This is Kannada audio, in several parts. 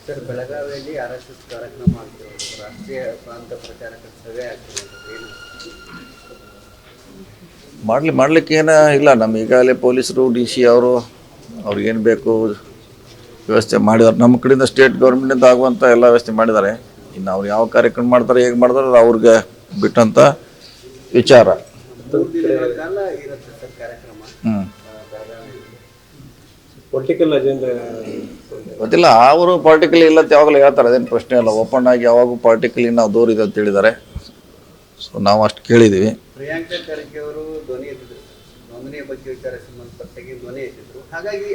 ಸರ್, ಬೆಳಗಾವಿಯಲ್ಲಿ RSS ಕಾರ್ಯಕ್ರಮ ಆಗ್ತಿರೋದು, ರಾಷ್ಟ್ರೀಯ ಪ್ರಾಂತ ಪ್ರಚಾರಕ ಸಭೆ ಆಗ್ತಿರೋದು ಏನು? ಮಾಡಲಿಕ್ಕೆ ಏನೂ ಇಲ್ಲ. ನಮ್ಮ ಈಗಾಗಲೇ ಪೊಲೀಸರು DC ಅವರು ಅವ್ರಿಗೇನು ಬೇಕು ವ್ಯವಸ್ಥೆ ಮಾಡಿದ್ದಾರೆ. ನಮ್ಮ ಕಡೆಯಿಂದ ಸ್ಟೇಟ್ ಗೌರ್ಮೆಂಟಿಂದ ಆಗುವಂಥ ಎಲ್ಲ ವ್ಯವಸ್ಥೆ ಮಾಡಿದ್ದಾರೆ. ಇನ್ನು ಅವ್ರು ಯಾವ ಕಾರ್ಯಕ್ರಮ ಮಾಡ್ತಾರೆ, ಹೇಗೆ ಮಾಡ್ತಾರೆ, ಅದು ಅವ್ರಿಗೆ ಬಿಟ್ಟಂಥ ವಿಚಾರ. 3 ದಿನಗಳ ಕಾಲ ಇರುತ್ತೆ ಸರ್ ಕಾರ್ಯಕ್ರಮ. ಪೊಲಿಟಿಕಲ್ ಅಜೆಂಡಾ ಗೊತ್ತಿಲ್ಲ, ಅವರು ಪಾರ್ಟಿಕಲಿ ಇಲ್ಲ ಅಂತ ಯಾವಾಗಲೂ ಹೇಳ್ತಾರೆ, ಅದೇನು ಪ್ರಶ್ನೆ ಅಲ್ಲ. ಓಪನ್ ಆಗಿ ಯಾವಾಗೂ ಪಾರ್ಟಿಕಲಿ ನಾವು ದೂರ ಇದೆ ಅಂತ ಹೇಳಿದ್ದಾರೆ. ಸೊ ನಾವು ಅಷ್ಟು ಕೇಳಿದ್ದೀವಿ. ಪ್ರಿಯಾಂಕಾ ಖರ್ಗೆ ಅವರು ಧ್ವನಿ ಎತ್ತಿದ್ರು, ನೋಂದಣಿಯ ಬಗ್ಗೆ ವಿಚಾರ ಸಂಬಂಧಪಟ್ಟಾಗಿ ಧ್ವನಿ ಎತ್ತಿದ್ರು. ಹಾಗಾಗಿ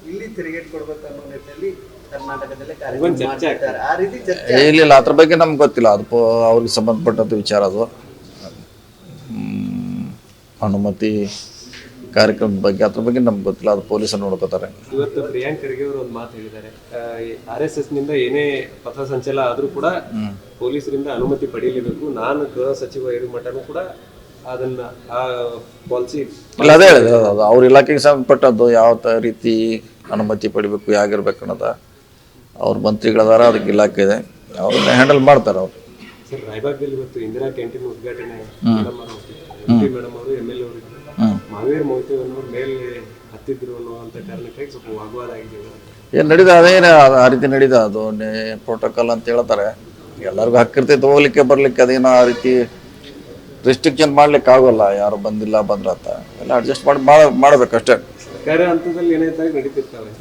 ಇಲ್ಲಿ ತಿರುಗೇಟ್ ಕೊಡ್ಬೇಕು ಅನ್ನೋ ನಿಟ್ಟಿನಲ್ಲಿ ಕರ್ನಾಟಕದಲ್ಲೇ ಕಾರ್ಯಕ್ರಮ ಮಾಡ್ತಾರೆ. ಆ ರೀತಿ ಚರ್ಚೆ ಇಲ್ಲ, ಅದ್ರ ಬಗ್ಗೆ ನಮ್ಗೆ ಗೊತ್ತಿಲ್ಲ. ಅದು ಅವ್ರಿಗೆ ಸಂಬಂಧಪಟ್ಟಂಥ ವಿಚಾರ. ಅದು ಅನುಮತಿ ಕಾರ್ಯಕ್ರಮದ ಬಗ್ಗೆ ಅದ್ರ ಬಗ್ಗೆ ನಮ್ಗೆ ಗೊತ್ತಿಲ್ಲ. ಅದು ಪೊಲೀಸರು ನೋಡ್ಕೋತಾರೆ. ಇವತ್ತು ಪ್ರಿಯಾಂಕ್ ಖರ್ಗೆ ಅವರು ಒಂದು ಮಾತು ಹೇಳಿದ್ದಾರೆ, RSS ನಿಂದ ಏನೇ ಪಥಸಂಚಲನ ಆದ್ರೂ ಕೂಡ ಪೊಲೀಸರಿಂದ ಅನುಮತಿ ಪಡೆಯಲೇಬೇಕು. ನಾನು ಗೃಹ ಸಚಿವ ಇರೋ ಮಟ್ಟನೂ ಕೂಡ ಅದನ್ನ ಆ ಪಾಲಿಸಿ ಇಲ್ಲ, ಅದೇ ಹೇಳಿದೆ. ಅದು ಅವ್ರ ಇಲಾಖೆಗೆ ಸಂಬಂಧಪಟ್ಟದ್ದು ಯಾವ ರೀತಿ ಅನುಮತಿ ಪಡಿಬೇಕು, ಹೇಗಿರ್ಬೇಕು ಅನ್ನೋದು ಅವ್ರ ಮಂತ್ರಿಗಳದಾರ, ಅದಕ್ಕೆ ಇಲಾಖೆ ಇದೆ, ಅವ್ರನ್ನ ಹ್ಯಾಂಡಲ್ ಮಾಡ್ತಾರೆ ಅವ್ರು. ಸರ್, ರಾಯಬಾಗದಲ್ಲಿ ಇವತ್ತು ಇಂದಿರಾ ಕ್ಯಾಂಟೀನ್ ಉದ್ಘಾಟನೆ ಮೇಡಮ್ ಅವರು MLA ಅವರು ಮಹಾವೀರ್ ಮೊಯ್ತೆ ಅನ್ನೋರು ಮೇಲೆ ಹತ್ತಿದ್ರು ಅನ್ನುವಂಥ ಕಾರಣಕ್ಕಾಗಿ ಸ್ವಲ್ಪ ವಾಗ್ವಾದ ಆಗಿದೆ. ಏನು ನಡೀದ, ಅದೇನು ಆ ರೀತಿ ನಡೀದ. ಅದು ಪ್ರೋಟೋಕಾಲ್ ಅಂತ ಹೇಳ್ತಾರೆ. ಎಲ್ಲರಿಗೂ ಹಕ್ಕಿರ್ತೈತೆ ಹೋಗ್ಲಿಕ್ಕೆ ಬರ್ಲಿಕ್ಕೆ. ಅದೇನೋ ಆ ರೀತಿ ರಿಸ್ಟ್ರಿಕ್ಷನ್ ಮಾಡ್ಲಿಕ್ಕೆ ಆಗೋಲ್ಲ. ಯಾರು ಬಂದಿಲ್ಲ ಬಂದ್ರತ್ತ ಎಲ್ಲ ಅಡ್ಜಸ್ಟ್ ಮಾಡ್ಬೇಕಷ್ಟೇ. ಸರ್ಕಾರ ಹಂತದಲ್ಲಿ ಏನಾಯ್ತಾಗ ನಡೀತಿರ್ತಾವೆ,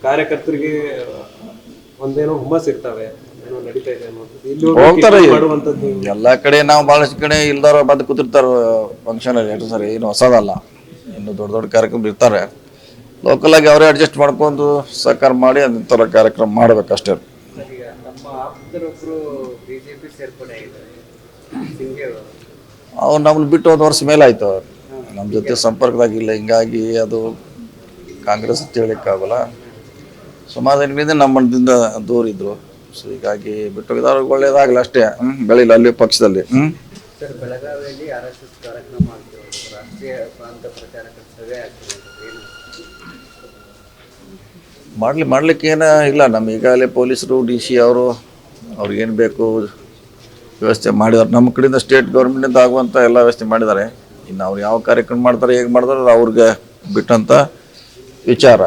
ಕಾರ್ಯಕರ್ತರಿಗೆ ಒಂದೇನೋ ಹುಮ್ಮಸ್ ಇರ್ತಾವೆ, ಏನೋ ನಡೀತಾ ಇದೆ ಹೋಗ್ತಾರೆ ಎಲ್ಲ ಕಡೆ. ನಾವು ಭಾಳಷ್ಟು ಕಡೆ ಇಲ್ದಾರ ಬಂದು ಕೂತಿರ್ತಾರ ಫಂಕ್ಷನ್ ಅಲ್ಲಿ. ಎಷ್ಟು ಸರಿ ಏನು ಹೊಸದಲ್ಲ, ಇನ್ನು ದೊಡ್ಡ ದೊಡ್ಡ ಕಾರ್ಯಕ್ರಮ ಇರ್ತಾರೆ. ಲೋಕಲ್ ಆಗಿ ಅವರೇ ಅಡ್ಜಸ್ಟ್ ಮಾಡ್ಕೊಂಡು ಸಹಕಾರ ಮಾಡಿ ಅಂತರ ಕಾರ್ಯಕ್ರಮ ಮಾಡ್ಬೇಕಷ್ಟೇ. ಈಗ ನಮ್ಮ ಆಪ್ತರೊಬ್ಬರು BJP ಸೇರ್ಪಡೆ ಆಗಿದ್ದಾರೆ, ಸಿಂಗೆ ಅವರು. ಅವ್ರು ನಮ್ಮನ್ನು ಬಿಟ್ಟು 1 ವರ್ಷ ಮೇಲೆ ಆಯ್ತು. ಅವ್ರು ನಮ್ಮ ಜೊತೆ ಸಂಪರ್ಕದಾಗಿಲ್ಲ. ಹಿಂಗಾಗಿ ಅದು ಕಾಂಗ್ರೆಸ್ ಅಂತ ಹೇಳಲಿಕ್ಕಾಗಲ್ಲ. ಸುಮಾರು ದಿನದಿಂದ ನಮ್ಮದಿಂದ ದೂರ ಇದ್ರು. ಸೊ ಹೀಗಾಗಿ ಬಿಟ್ಟೋಗಿದವ್ರಿಗೆ ಒಳ್ಳೇದಾಗಲ್ಲ ಅಷ್ಟೇ. ಬೆಳಿಲ್ಲ ಅಲ್ಲಿ ಪಕ್ಷದಲ್ಲಿ. ಸರ್, ಬೆಳಗಾವಿಯಲ್ಲಿ RSS ಕಾರ್ಯಕ್ರಮ ಆಗ್ತಿರೋದು, ರಾಷ್ಟ್ರೀಯ ಪ್ರಾಂತ ಪ್ರಚಾರಕ ಸಭೆ ಆಗ್ತಿರೋದು ಏನು? ಮಾಡಲಿಕ್ಕೆ ಏನೂ ಇಲ್ಲ. ನಮ್ಮ ಈಗಾಗಲೇ ಪೊಲೀಸರು DC ಅವರು ಅವ್ರಿಗೇನು ಬೇಕು ವ್ಯವಸ್ಥೆ ಮಾಡಿದ್ದಾರೆ. ನಮ್ಮ ಕಡೆಯಿಂದ ಸ್ಟೇಟ್ ಗೌರ್ಮೆಂಟಿಂದ ಆಗುವಂಥ ಎಲ್ಲ ವ್ಯವಸ್ಥೆ ಮಾಡಿದ್ದಾರೆ. ಇನ್ನು ಅವ್ರು ಯಾವ ಕಾರ್ಯಕ್ರಮ ಮಾಡ್ತಾರೆ, ಹೇಗೆ ಮಾಡ್ತಾರೆ, ಅದು ಅವ್ರಿಗೆ ಬಿಟ್ಟಂಥ ವಿಚಾರ.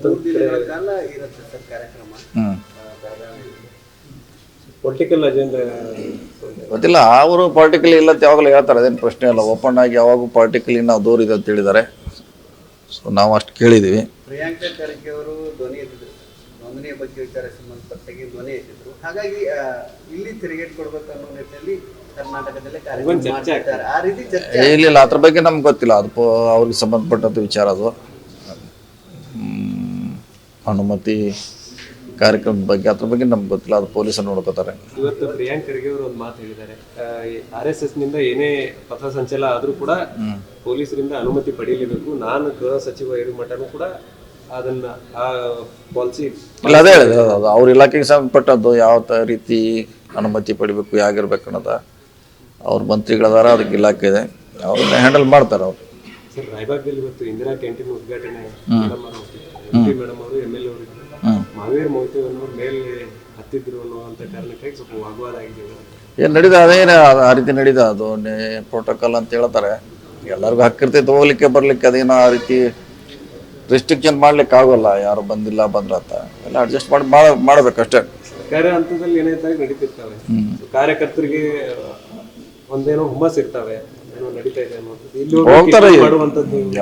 3 ದಿನಗಳ ಕಾಲ ಇರುತ್ತೆ ಸರ್ ಕಾರ್ಯಕ್ರಮ. ಪೊಲಿಟಿಕಲ್ ಅಜೆಂಡಾ ಗೊತ್ತಿಲ್ಲ, ಅವರು ಪಾರ್ಟಿಕಲಿ ಇಲ್ಲ ಅಂತ ಯಾವಾಗಲೂ ಹೇಳ್ತಾರೆ, ಅದೇನು ಪ್ರಶ್ನೆ ಅಲ್ಲ. ಓಪನ್ ಆಗಿ ಯಾವಾಗೂ ಪಾರ್ಟಿಕಲಿ ನಾವು ದೂರ ಇದೆ ಅಂತ ಹೇಳಿದ್ದಾರೆ. ಸೊ ನಾವು ಅಷ್ಟು ಕೇಳಿದ್ದೀವಿ. ಪ್ರಿಯಾಂಕಾ ಖರ್ಗೆ ಅವರು ಧ್ವನಿ ಎತ್ತಿದ್ರು, ನೋಂದಣಿಯ ಬಗ್ಗೆ ವಿಚಾರ ಸಂಬಂಧಪಟ್ಟಾಗಿ ಧ್ವನಿ ಎತ್ತಿದ್ರು. ಹಾಗಾಗಿ ಇಲ್ಲಿ ತಿರುಗೇಟ್ ಕೊಡ್ಬೇಕು ಅನ್ನೋ ನಿಟ್ಟಿನಲ್ಲಿ ಕರ್ನಾಟಕದಲ್ಲೇ ಕಾರ್ಯಕ್ರಮ ಮಾಡ್ತಾರೆ. ಆ ರೀತಿ ಚರ್ಚೆ ಇಲ್ಲ, ಅದ್ರ ಬಗ್ಗೆ ನಮ್ಗೆ ಗೊತ್ತಿಲ್ಲ. ಅದು ಅವ್ರಿಗೆ ಸಂಬಂಧಪಟ್ಟಂಥ ವಿಚಾರ. ಅದು ಅನುಮತಿ ಕಾರ್ಯಕ್ರಮದ ಬಗ್ಗೆ ಅದ್ರ ಬಗ್ಗೆ ನಮ್ಗೆ ಗೊತ್ತಿಲ್ಲ. ಅದು ಪೊಲೀಸರು ನೋಡ್ಕೋತಾರೆ. ಇವತ್ತು ಪ್ರಿಯಾಂಕ್ ಖರ್ಗೆ ಅವರು ಒಂದು ಮಾತು ಹೇಳಿದ್ದಾರೆ, RSS ನಿಂದ ಏನೇ ಪಥಸಂಚಲನ ಆದ್ರೂ ಕೂಡ ಪೊಲೀಸರಿಂದ ಅನುಮತಿ ಪಡೆಯಲೇಬೇಕು. ನಾನು ಗೃಹ ಸಚಿವ ಇರೋ ಮಟ್ಟನೂ ಕೂಡ ಅದನ್ನ ಆ ಪಾಲಿಸಿ ಇಲ್ಲ, ಅದೇ ಹೇಳಿದೆ. ಅದು ಅವ್ರ ಇಲಾಖೆಗೆ ಸಂಬಂಧಪಟ್ಟದ್ದು ಯಾವ ರೀತಿ ಅನುಮತಿ ಪಡಿಬೇಕು, ಹೇಗಿರ್ಬೇಕು ಅನ್ನೋದು ಅವ್ರ ಮಂತ್ರಿಗಳದಾರ, ಅದಕ್ಕೆ ಇಲಾಖೆ ಇದೆ, ಅವ್ರನ್ನ ಹ್ಯಾಂಡಲ್ ಮಾಡ್ತಾರೆ ಅವ್ರು. ಸರ್, ರಾಯಬಾಗದಲ್ಲಿ ಇವತ್ತು ಇಂದಿರಾ ಕ್ಯಾಂಟೀನ್ ಉದ್ಘಾಟನೆ ಮೇಡಮ್ ಅವರು MLA ಅವರು ಮಹಾವೀರ್ ಮೊಯ್ತೆ ಅನ್ನೋರು ಮೇಲೆ ಹತ್ತಿದ್ರು ಅನ್ನುವಂಥ ಕಾರಣಕ್ಕಾಗಿ ಸ್ವಲ್ಪ ವಾಗ್ವಾದ ಆಗಿದೆ. ಏನು ನಡೀದ, ಅದೇನು ಆ ರೀತಿ ನಡೀದ. ಅದು ಪ್ರೋಟೋಕಾಲ್ ಅಂತ ಹೇಳ್ತಾರೆ. ಎಲ್ಲರಿಗೂ ಹಕ್ಕಿರ್ತೈತೆ ಹೋಗ್ಲಿಕ್ಕೆ ಬರ್ಲಿಕ್ಕೆ. ಅದೇನೋ ಆ ರೀತಿ ರಿಸ್ಟ್ರಿಕ್ಷನ್ ಮಾಡ್ಲಿಕ್ಕೆ ಆಗೋಲ್ಲ. ಯಾರು ಬಂದಿಲ್ಲ ಬಂದ್ರತ್ತ ಎಲ್ಲ ಅಡ್ಜಸ್ಟ್ ಮಾಡ್ಬೇಕಷ್ಟೇ. ಸರ್ಕಾರ ಹಂತದಲ್ಲಿ ಏನಾಯ್ತಾಗ ನಡೀತಿರ್ತಾವೆ, ಕಾರ್ಯಕರ್ತರಿಗೆ ಒಂದೇನೋ ಹುಮ್ಮಸ್ ಇರ್ತಾವೆ, ಏನೋ ನಡೀತಾ ಇದೆ ಹೋಗ್ತಾರೆ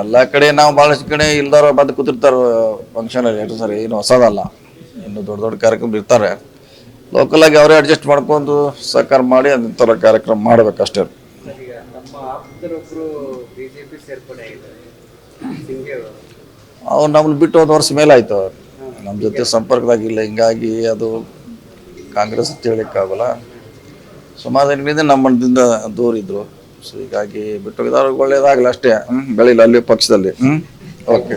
ಎಲ್ಲ ಕಡೆ. ನಾವು ಭಾಳಷ್ಟು ಕಡೆ ಇಲ್ದಾರ ಬಂದು ಕೂತಿರ್ತಾರ ಫಂಕ್ಷನ್ ಅಲ್ಲಿ. ಎಷ್ಟು ಸರಿ ಏನು ಹೊಸದಲ್ಲ, ಇನ್ನು ದೊಡ್ಡ ದೊಡ್ಡ ಕಾರ್ಯಕ್ರಮ ಇರ್ತಾರೆ. ಲೋಕಲ್ ಆಗಿ ಅವರೇ ಅಡ್ಜಸ್ಟ್ ಮಾಡ್ಕೊಂಡು ಸಹಕಾರ ಮಾಡಿ ಅಂತರ ಕಾರ್ಯಕ್ರಮ ಮಾಡ್ಬೇಕಷ್ಟೇ. ಈಗ ನಮ್ಮ ಆಪ್ತರೊಬ್ಬರು BJP ಸೇರ್ಪಡೆ ಆಗಿದ್ದಾರೆ, ಸಿಂಗೆ ಅವರು. ಅವ್ರು ನಮ್ಮನ್ನು ಬಿಟ್ಟು 1 ವರ್ಷ ಮೇಲೆ ಆಯ್ತು. ಅವ್ರು ನಮ್ಮ ಜೊತೆ ಸಂಪರ್ಕದಾಗಿಲ್ಲ. ಹಿಂಗಾಗಿ ಅದು ಕಾಂಗ್ರೆಸ್ ಅಂತ ಹೇಳಲಿಕ್ಕಾಗಲ್ಲ. ಸುಮಾರು ದಿನದಿಂದ ನಮ್ಮದಿಂದ ದೂರ ಇದ್ರು. ಸೊ ಹೀಗಾಗಿ ಬಿಟ್ಟೋಗಿದವ್ರಿಗೆ ಒಳ್ಳೇದಾಗಲ್ಲ ಅಷ್ಟೇ. ಬೆಳಿಲ್ಲ ಅಲ್ಲಿ ಪಕ್ಷದಲ್ಲಿ. ಓಕೆ.